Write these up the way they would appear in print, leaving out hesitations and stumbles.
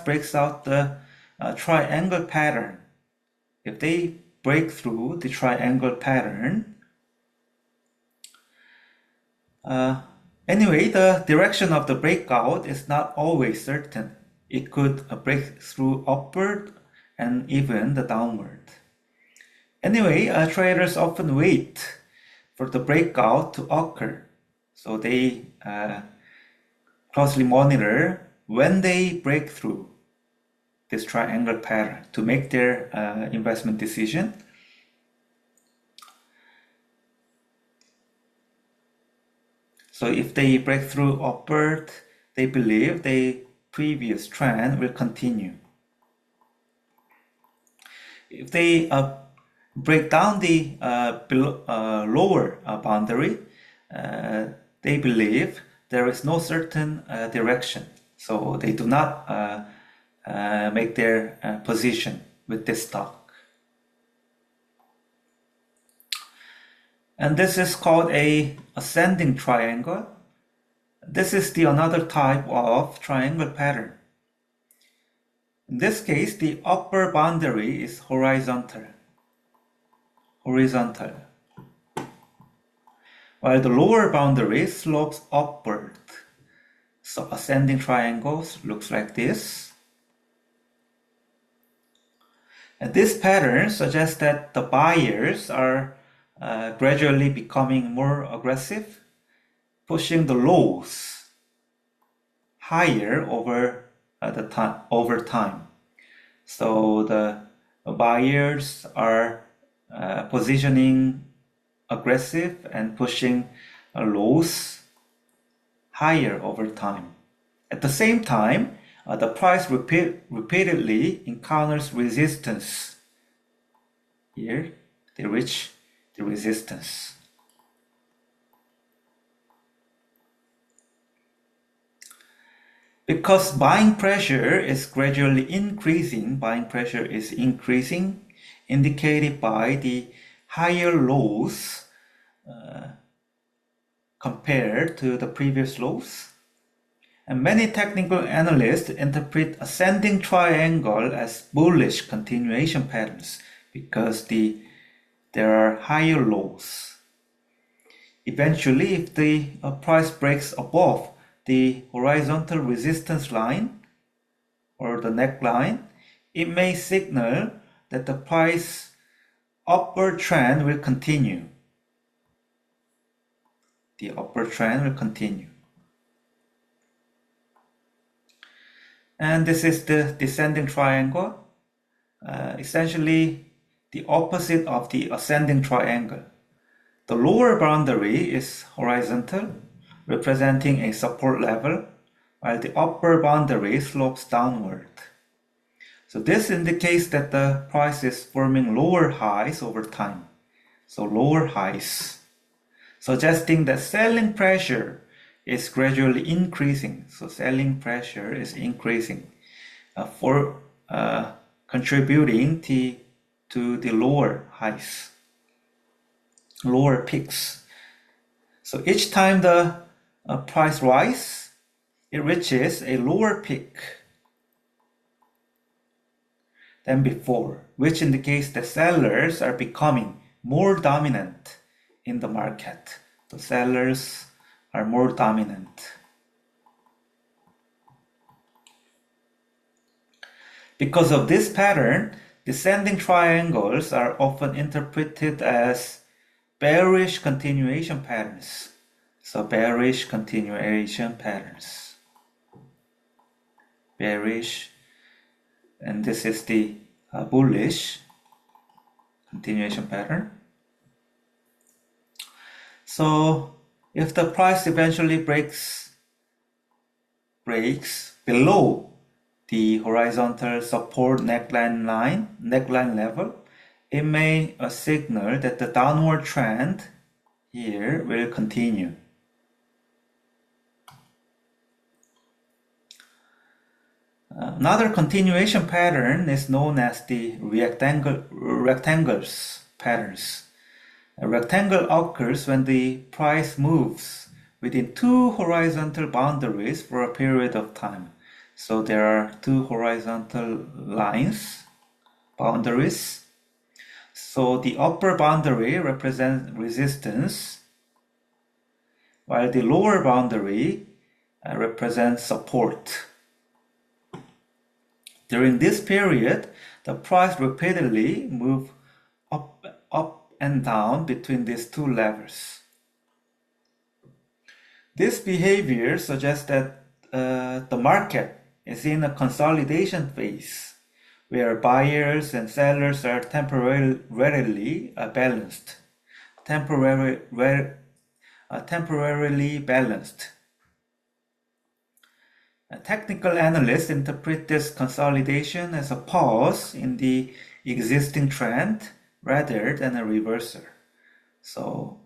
breaks out the triangle pattern. If they break through the triangle pattern, anyway, the direction of the breakout is not always certain. It could break through upward and even the downward. Anyway, traders often wait for the breakout to occur. So they closely monitor when they break through this triangle pattern to make their investment decision. So if they break through upward, they believe the previous trend will continue. If they break down the lower boundary, they believe there is no certain direction. So they do not make their position with this stock. And this is called a ascending triangle. This is the another type of triangle pattern. In this case, the upper boundary is horizontal, while the lower boundary slopes upward. So ascending triangles looks like this. And this pattern suggests that the buyers are gradually becoming more aggressive, pushing the lows higher over time. So the buyers are positioning aggressive and pushing lows higher over time. At the same time, the price repeatedly encounters resistance. Here, they reach the resistance. Because buying pressure is gradually increasing, indicated by the higher lows compared to the previous lows. And many technical analysts interpret ascending triangle as bullish continuation patterns because there are higher lows. Eventually, if the price breaks above the horizontal resistance line or the neckline, it may signal that the price upward trend will continue. The upward trend will continue. And this is the descending triangle, essentially the opposite of the ascending triangle. The lower boundary is horizontal, representing a support level, while the upper boundary slopes downward. So this indicates that the price is forming lower highs over time. So lower highs, suggesting that selling pressure is gradually increasing. So selling pressure is increasing for contributing to the lower highs, lower peaks. So each time the price rises, it reaches a lower peak than before, which indicates that sellers are becoming more dominant in the market. The sellers are more dominant. Because of this pattern, descending triangles are often interpreted as bearish continuation patterns. So bearish continuation patterns. Bearish, and this is the bullish continuation pattern. So if the price eventually breaks below the horizontal support neckline level, it may signal that the downward trend here will continue. Another continuation pattern is known as the rectangles patterns. A rectangle occurs when the price moves within two horizontal boundaries for a period of time. So there are two horizontal lines, boundaries. So the upper boundary represents resistance, while the lower boundary represents support. During this period, the price repeatedly moved up and down between these two levels. This behavior suggests that the market is in a consolidation phase, where buyers and sellers are temporarily balanced. Temporarily balanced. Technical analysts interpret this consolidation as a pause in the existing trend rather than a reversal. So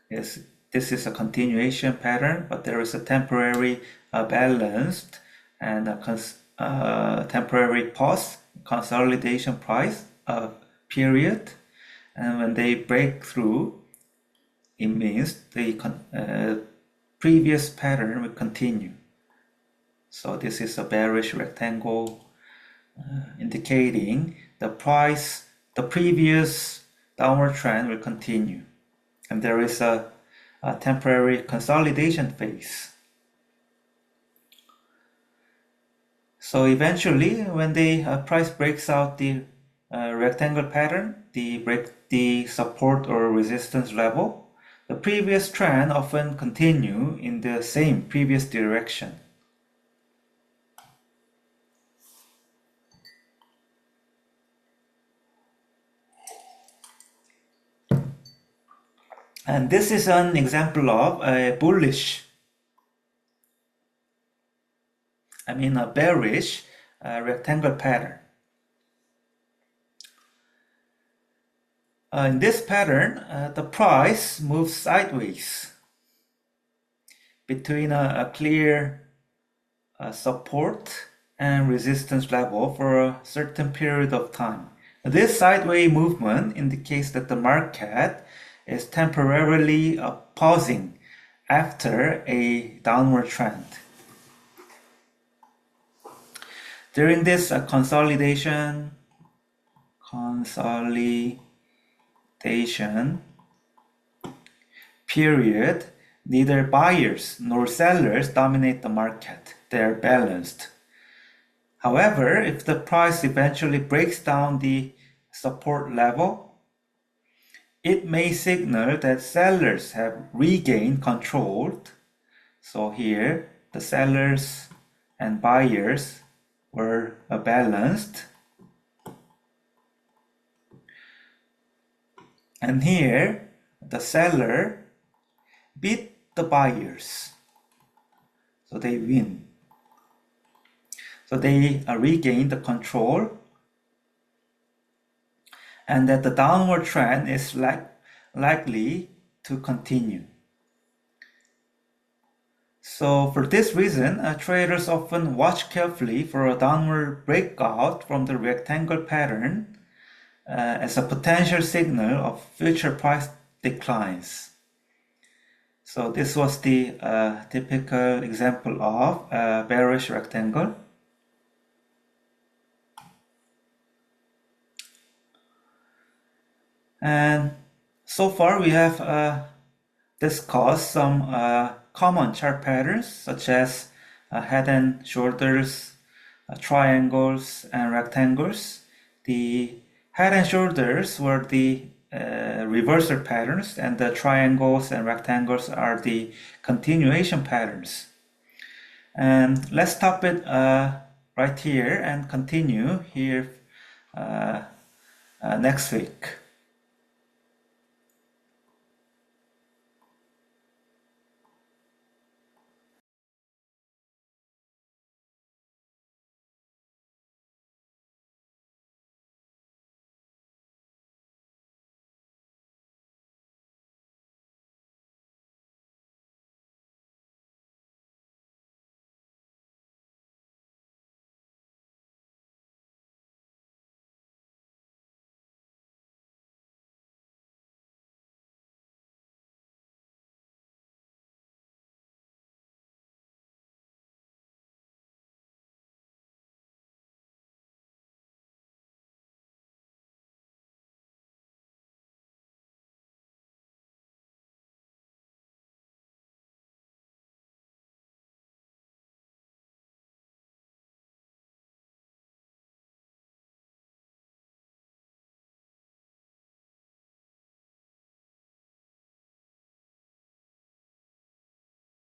this is a continuation pattern, but there is a temporary balanced and a temporary pause, consolidation price period. And when they break through, it means the previous pattern will continue. So this is a bearish rectangle indicating the previous downward trend will continue. And there is a temporary consolidation phase. So eventually, when the price breaks out the rectangle pattern, the support or resistance level, the previous trend often continue in the same previous direction. And this is an example of a bearish rectangle pattern. In this pattern, the price moves sideways between a clear support and resistance level for a certain period of time. This sideways movement indicates that the market is temporarily pausing after a downward trend. During this consolidation period, neither buyers nor sellers dominate the market. They are balanced. However, if the price eventually breaks down the support level, it may signal that sellers have regained control. So here, the sellers and buyers were balanced. And here, the seller beat the buyers. So they win. So they regain the control. And that the downward trend is likely to continue. So for this reason, traders often watch carefully for a downward breakout from the rectangle pattern as a potential signal of future price declines. So this was the typical example of a bearish rectangle. And so far we have discussed some common chart patterns such as head and shoulders, triangles, and rectangles. The head and shoulders were the reversal patterns, and the triangles and rectangles are the continuation patterns. And let's stop it right here and continue here next week.